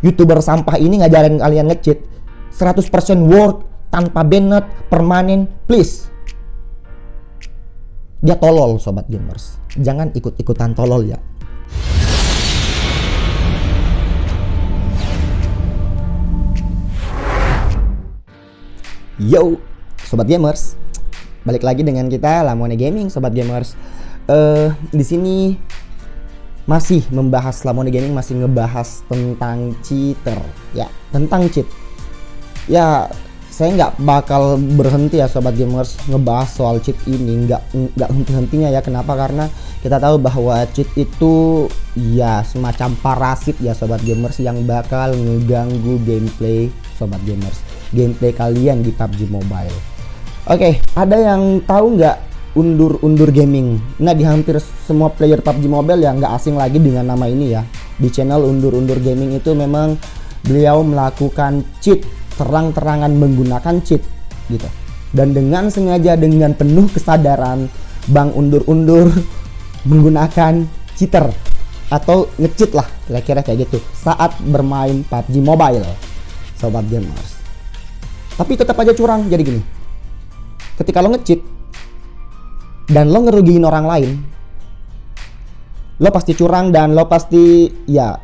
YouTuber sampah ini ngajarin kalian nge-cheat 100% work tanpa banned permanen, please. Dia tolol sobat gamers. Jangan ikut-ikutan tolol ya. Yo, sobat gamers. Balik lagi dengan kita Lamone Gaming, sobat gamers. Di sini masih membahas Lamone Gaming, masih ngebahas tentang cheater ya, tentang cheat. Ya, saya nggak bakal berhenti ya sobat gamers ngebahas soal cheat ini, nggak henti-hentinya ya. Kenapa? Karena kita tahu bahwa cheat itu ya semacam parasit ya sobat gamers, yang bakal ngeganggu gameplay sobat gamers, gameplay kalian di PUBG Mobile. Oke, ada yang tahu nggak undur gaming? Nah, di hampir semua player PUBG Mobile yang nggak asing lagi dengan nama ini ya. Di channel undur gaming itu memang beliau melakukan cheat, terang-terangan menggunakan cheat gitu. Dan dengan sengaja, dengan penuh kesadaran, Bang undur menggunakan cheater atau nge-cheat lah, kira-kira kayak gitu saat bermain PUBG Mobile, sobat gamers. Tapi tetap aja curang. Jadi gini, ketika lo nge-cheat dan lo ngerugiin orang lain, lo pasti curang dan lo pasti ya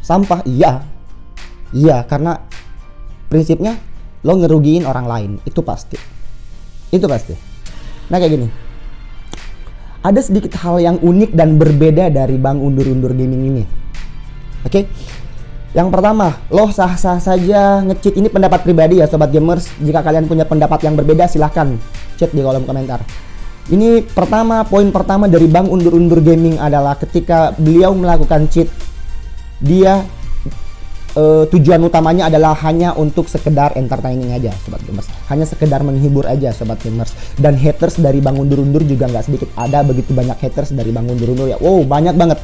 sampah. Iya, karena prinsipnya lo ngerugiin orang lain, itu pasti. Nah, kayak gini, ada sedikit hal yang unik dan berbeda dari Bang undur gaming ini. Oke? Yang pertama, lo sah-sah saja nge-cheat. Ini pendapat pribadi ya sobat gamers. Jika kalian punya pendapat yang berbeda, silahkan chat di kolom komentar. Ini poin pertama dari Bang undur gaming adalah ketika beliau melakukan cheat, dia tujuan utamanya adalah hanya untuk sekedar entertaining aja sobat gamers, hanya sekedar menghibur aja sobat gamers. Dan haters dari Bang undur juga nggak sedikit, ada begitu banyak haters dari Bang undur ya. Wow, banyak banget.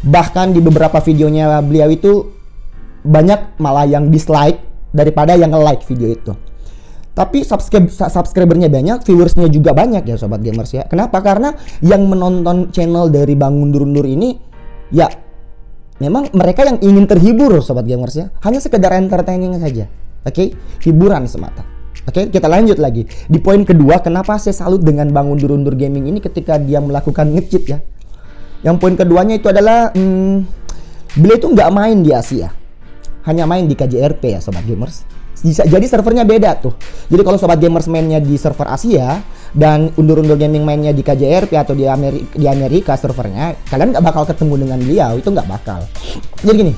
Bahkan di beberapa videonya beliau itu banyak malah yang dislike daripada yang nge-like video itu. Tapi subscribernya banyak, viewersnya juga banyak ya sobat gamers ya. Kenapa? Karena yang menonton channel dari Bang undur ini ya memang mereka yang ingin terhibur sobat gamers ya, hanya sekedar entertaining saja. Oke, hiburan semata. Oke, kita lanjut lagi. Di poin kedua, kenapa saya salut dengan Bang undur gaming ini ketika dia melakukan nge-cheat ya. Yang poin keduanya itu adalah beliau itu nggak main di Asia, hanya main di KJRP ya sobat gamers. Jadi servernya beda tuh. Jadi kalau sobat gamers mainnya di server Asia dan undur gaming mainnya di KJRP atau di Amerika servernya, kalian nggak bakal ketemu dengan beliau, itu nggak bakal. Jadi gini,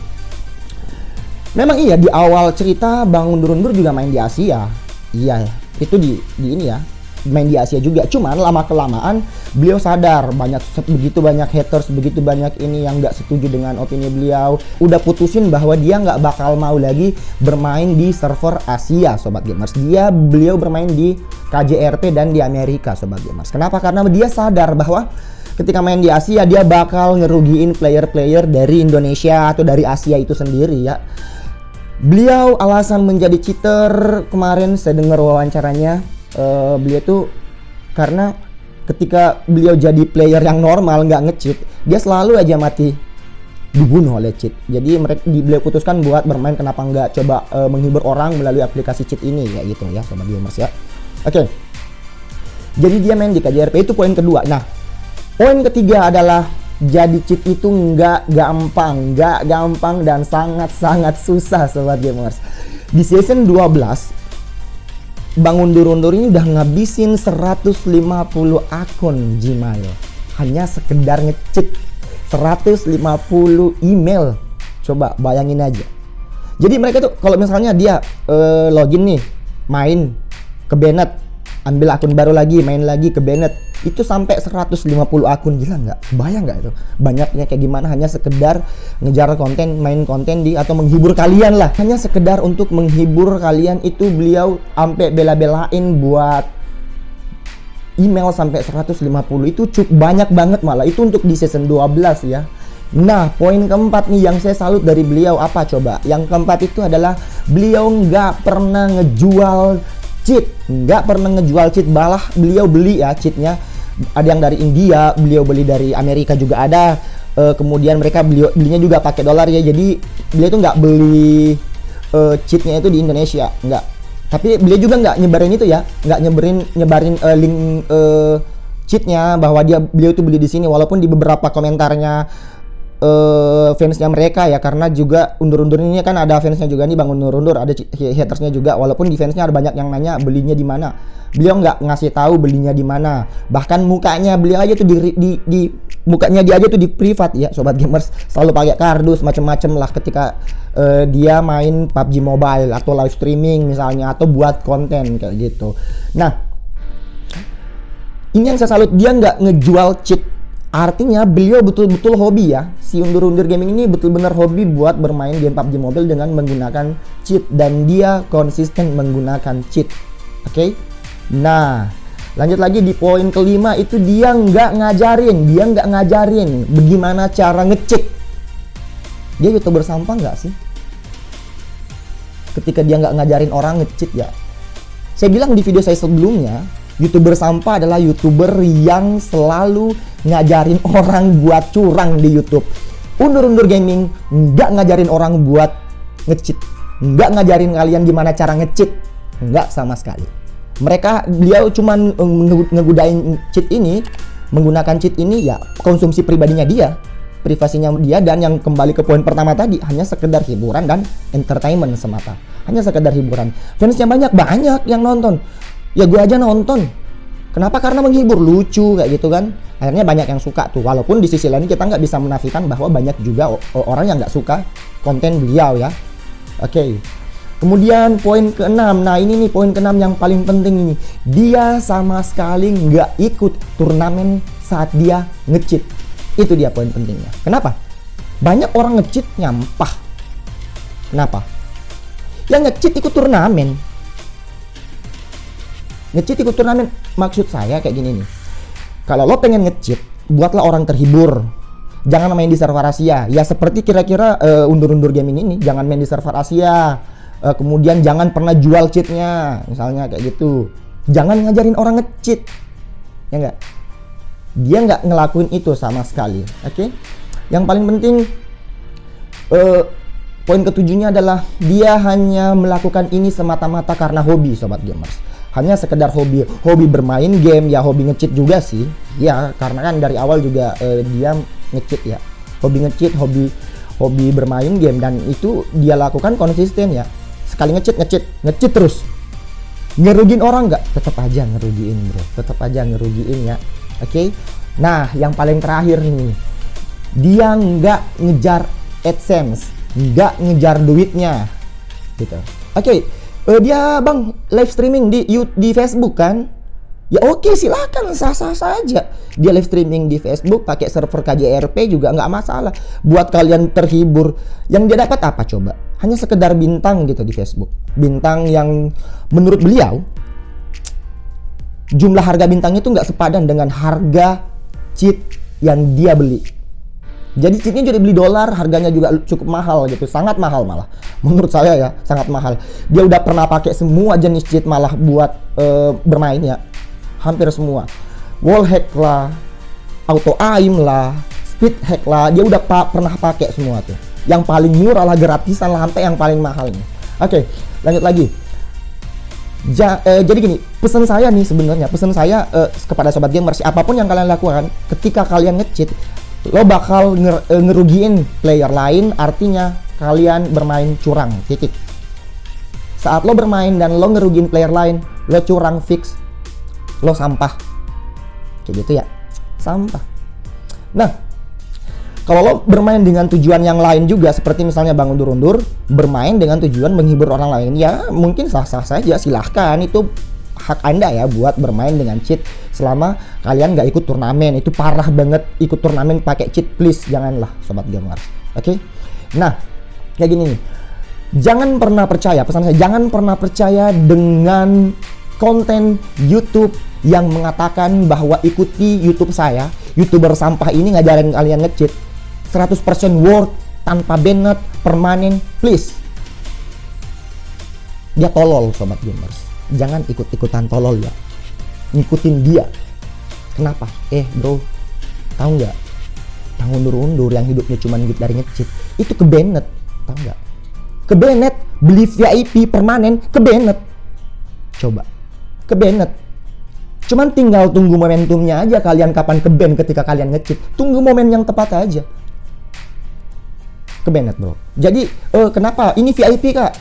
memang iya di awal cerita Bang undur juga main di Asia. Iya, itu di ini ya, main di Asia juga. Cuman lama kelamaan beliau sadar begitu banyak haters, begitu banyak ini yang nggak setuju dengan opini beliau. Udah putusin bahwa dia nggak bakal mau lagi bermain di server Asia sobat gamers. Beliau bermain di KJRP dan di Amerika sobat gamers. Kenapa? Karena dia sadar bahwa ketika main di Asia dia bakal ngerugiin player-player dari Indonesia atau dari Asia itu sendiri ya. Beliau alasan menjadi cheater kemarin saya dengar wawancaranya, beliau tuh karena ketika beliau jadi player yang normal nggak nge-cheat, dia selalu aja mati dibunuh oleh cheat. Jadi beliau putuskan buat bermain, kenapa nggak coba menghibur orang melalui aplikasi cheat ini ya gitu ya sobat gamers ya. Oke. Jadi dia main di KJRP, itu poin kedua. Nah, poin ketiga adalah jadi cheat itu nggak gampang dan sangat susah sobat gamers. Di season 12 Bang undur ini udah ngabisin 150 akun Gmail hanya sekedar nge-cheat 150 email. Coba bayangin aja. Jadi mereka tuh kalau misalnya dia login nih, main ke banned, ambil akun baru lagi, main lagi ke banned, itu sampai 150 akun. Gila nggak? Bayang nggak itu? Banyaknya kayak gimana, hanya sekedar ngejar konten, main konten atau menghibur kalian lah. Hanya sekedar untuk menghibur kalian, itu beliau sampai bela-belain buat email sampai 150. Itu cukup banyak banget malah. Itu untuk di season 12 ya. Nah, poin keempat nih yang saya salut dari beliau apa coba? Yang keempat itu adalah beliau nggak pernah ngejual cheat, malah beliau beli ya cheatnya. Ada yang dari India, beliau beli dari Amerika juga ada. kemudian mereka belinya juga pakai dolar ya. Jadi beliau tuh nggak beli cheatnya itu di Indonesia, nggak. Tapi beliau juga nggak nyebarin itu ya, nggak nyebarin link cheatnya bahwa beliau itu beli di sini, walaupun di beberapa komentarnya fansnya mereka ya, karena juga undur-undur ini kan ada fansnya juga nih, Bang undur-undur, ada hatersnya juga, walaupun di fansnya ada banyak yang nanya belinya di mana. Beliau nggak ngasih tahu belinya di mana, bahkan mukanya beliau aja tuh di mukanya dia aja tuh di privat ya, sobat gamers, selalu pakai kardus macem-macem lah ketika dia main PUBG Mobile atau live streaming misalnya, atau buat konten kayak gitu. Nah, ini yang saya salut, dia nggak ngejual cheat. Artinya beliau betul-betul hobi ya, si undur-undur gaming ini betul-benar hobi buat bermain game PUBG Mobile dengan menggunakan cheat, dan dia konsisten menggunakan cheat. Oke? Nah, lanjut lagi di poin kelima, itu dia nggak ngajarin bagaimana cara nge-cheat. Dia YouTuber sampah nggak sih? Ketika dia nggak ngajarin orang nge-cheat ya. Saya bilang di video saya sebelumnya, YouTuber sampah adalah YouTuber yang selalu ngajarin orang buat curang di YouTube. Undur-undur gaming nggak ngajarin orang buat nge-cheat, nggak ngajarin kalian gimana cara nge-cheat, nggak sama sekali. Beliau cuman ngegudain cheat ini, menggunakan cheat ini ya konsumsi pribadinya dia, privasinya dia, dan yang kembali ke poin pertama tadi, hanya sekedar hiburan dan entertainment semata. Hanya sekedar hiburan. Fansnya banyak yang nonton. Ya gue aja nonton. Kenapa? Karena menghibur, lucu kayak gitu kan. Akhirnya banyak yang suka tuh. Walaupun di sisi lain kita nggak bisa menafikan bahwa banyak juga orang yang nggak suka konten beliau ya. Oke. Kemudian poin ke-6. Nah ini nih poin ke-6 yang paling penting ini. Dia sama sekali nggak ikut turnamen saat dia nge-cheat. Itu dia poin pentingnya. Kenapa? Banyak orang nge-cheat nyampah. Kenapa? Yang nge-cheat ikut turnamen. Nge-cheat ikut turnamen, maksud saya kayak gini nih. Kalau lo pengen nge-cheat, buatlah orang terhibur. Jangan main di server Asia. Ya seperti kira-kira undur-undur gaming ini, jangan main di server Asia. Kemudian jangan pernah jual cheatnya, misalnya kayak gitu. Jangan ngajarin orang nge-cheat. Ya enggak? Dia nggak ngelakuin itu sama sekali. Oke? Yang paling penting poin ketujuhnya adalah dia hanya melakukan ini semata-mata karena hobi, sobat gamers. Hanya sekedar hobi bermain game ya, hobi nge-cheat juga sih ya, karena kan dari awal juga dia nge-cheat ya, hobi nge-cheat, hobi bermain game, dan itu dia lakukan konsisten ya. Sekali nge-cheat terus. Ngerugiin orang nggak? Tetap aja ngerugiin bro, tetap aja ngerugiin ya. Oke? Nah yang paling terakhir nih, dia nggak ngejar AdSense, nggak ngejar duitnya gitu. Oke. Dia bang live streaming di Facebook kan? Ya oke, silakan, sah-sah saja. Dia live streaming di Facebook pakai server KJRP juga nggak masalah. Buat kalian terhibur. Yang dia dapat apa coba? Hanya sekedar bintang gitu di Facebook. Bintang yang menurut beliau jumlah harga bintang itu nggak sepadan dengan harga cheat yang dia beli. Jadi cheatnya juga dibeli dolar, harganya juga cukup mahal gitu, sangat mahal malah. Menurut saya ya, sangat mahal. Dia udah pernah pakai semua jenis cheat malah buat bermain ya, hampir semua. Wall hack lah, auto aim lah, speed hack lah, dia udah pernah pakai semua tuh. Yang paling murah lah, gratisan lah, sampai yang paling mahal nih. Oke, lanjut lagi. Jadi gini, pesan saya kepada sobat gamers, apapun yang kalian lakukan, ketika kalian nge-cheat, lo bakal ngerugiin player lain, artinya kalian bermain curang, titik. Saat lo bermain dan lo ngerugiin player lain, lo curang fix, lo sampah. Kayak gitu ya, sampah. Nah, kalau lo bermain dengan tujuan yang lain juga, seperti misalnya Bang Undur-undur bermain dengan tujuan menghibur orang lain, ya mungkin sah-sah saja, silahkan, itu hak Anda ya buat bermain dengan cheat selama kalian nggak ikut turnamen. Itu parah banget, ikut turnamen pakai cheat, please janganlah sobat gamers. Oke? Nah, kayak gini nih. Jangan pernah percaya, pesan saya, jangan pernah percaya dengan konten YouTube yang mengatakan bahwa ikuti YouTube saya, YouTuber sampah ini ngajarin kalian nge-cheat 100% worth tanpa banned permanen, please. Dia tolol sobat gamers. Jangan ikut-ikutan tolol ya, ngikutin dia. Kenapa? Bro, tahu nggak? yang undur-undur, yang hidupnya cuma dari nge-cheat, itu ke-banned, tau nggak? Ke-banned, beli VIP permanen, ke-banned. Coba, ke-banned. Cuman tinggal tunggu momentumnya aja kalian kapan ke-ban ketika kalian nge-cheat. Tunggu momen yang tepat aja. Ke-banned bro. Jadi, kenapa? Ini VIP kak.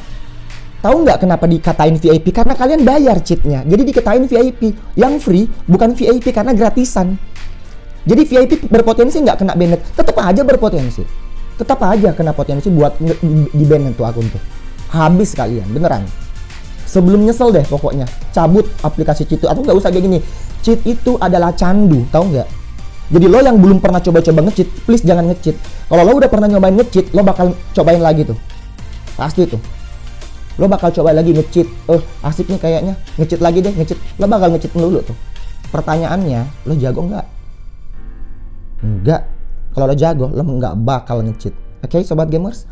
Tahu nggak kenapa dikatain VIP? Karena kalian bayar cheatnya. Jadi dikatain VIP. Yang free bukan VIP karena gratisan. Jadi VIP berpotensi nggak kena banned, tetap aja berpotensi. Tetap aja kena potensi buat di-ban tuh akun tuh. Habis kalian, beneran. Sebelum nyesel deh pokoknya, cabut aplikasi cheat itu. Atau nggak usah kayak gini. Cheat itu adalah candu, tahu nggak? Jadi lo yang belum pernah coba-coba nge-cheat, please jangan nge-cheat. Kalau lo udah pernah nyobain nge-cheat, lo bakal cobain lagi tuh. Pasti tuh. Lo bakal coba lagi nge-cheat. Asik nih kayaknya. Nge-cheat lagi deh, nge-cheat. Lo bakal nge-cheat dulu tuh. Pertanyaannya, lo jago nggak? Enggak. Kalau lo jago, lo nggak bakal nge-cheat. Oke, sobat gamers?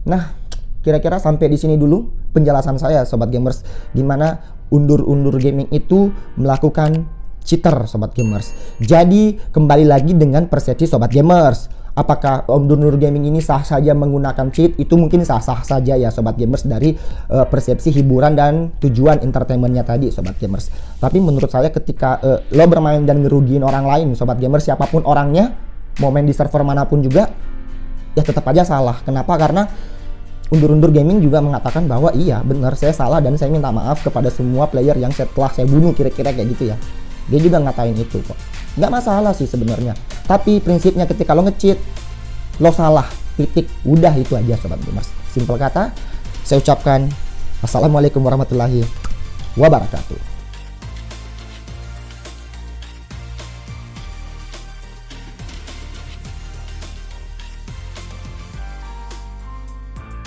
Nah, kira-kira sampai di sini dulu penjelasan saya, sobat gamers. Dimana undur-undur gaming itu melakukan cheater, sobat gamers. Jadi, kembali lagi dengan persepsi sobat gamers. Apakah undur-undur gaming ini sah saja menggunakan cheat? Itu mungkin sah-sah saja ya, sobat gamers, dari persepsi hiburan dan tujuan entertainmentnya tadi, sobat gamers. Tapi menurut saya ketika lo bermain dan ngerugiin orang lain, sobat gamers, siapapun orangnya, mau main di server manapun juga, ya tetap aja salah. Kenapa? Karena undur-undur gaming juga mengatakan bahwa iya benar saya salah dan saya minta maaf kepada semua player yang setelah saya bunuh, kira-kira kayak gitu ya. Dia juga ngatain itu kok. Nggak masalah sih sebenarnya. Tapi prinsipnya ketika lo nge-cheat, lo salah, titik. Udah itu aja sobat gamers. Simpel kata, saya ucapkan Assalamualaikum warahmatullahi wabarakatuh.